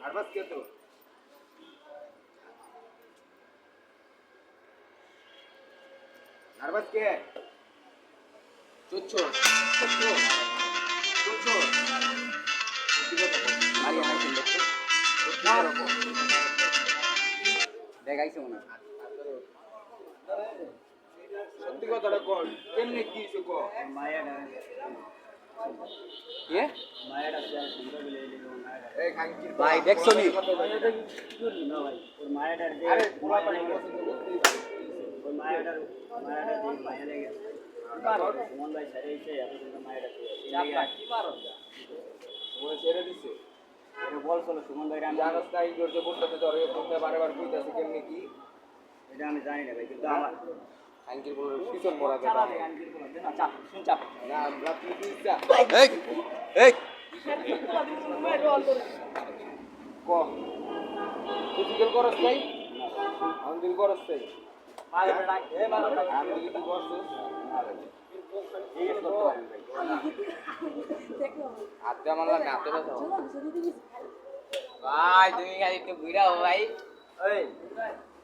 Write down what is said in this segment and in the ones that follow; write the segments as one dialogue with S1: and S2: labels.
S1: nervous কে তো nervous কে চুচ্চু চুচ্চু চুচ্চু মারিয়া নাই দেখতে দেখাইছে মনে সত্যি কথাটা কর কেমনে কি হইছে ক মায়াটা কে মায়াটা সুন্দর বলে এই খাঙ্কির ভাই দেখছো নি মায়াটা কি করলি না ভাই ওর মায়াটার যে আরে পুরো পানি পছন্দ করতেই পারে ওর মায়াটার দিয়ে মায়া লেগে সুমন ভাই ছেড়ে দিয়েছে এখন কিন্তু মায়াটা কি মারো ওরে ছেড়ে দিছে ওরে বলছিল সুমন ভাই আমি জানাস না এই জোরে করতেছে ধরে করতে বারবার কইতাছে কেমনে কি এটা আমি জানি না ভাই কিন্তু আমার আঙ্কির বড় পিছন পড়া যায় আঙ্কির বড় না চাপ শুন চাপ না রাত্রি কি ইচ্ছা এই এই ক ফিজিক্যাল করস নাই আঙ্কির করস নাই মারা ডাক এ মারা ডাক আমি কি করছিস এই করতে পারি আতে মারলা না আতে বাজাও ভাই তুমি খালি একটু ঘুরাও ভাই এই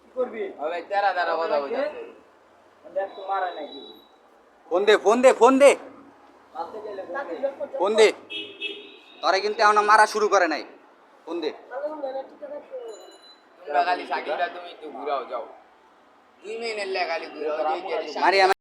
S1: কি করবি হবে তেরা তেরা কথা বলছিস দেখ তো মারা নাকি
S2: ফোন দে তোরে কিন্তু এখন মারা শুরু করে নাই ফোন দে
S1: তোমরা খালি সাকিবটা তুমি একটু ঘুরাও যাও 2 মিনিট খালি ঘুরাও
S2: মারিয়া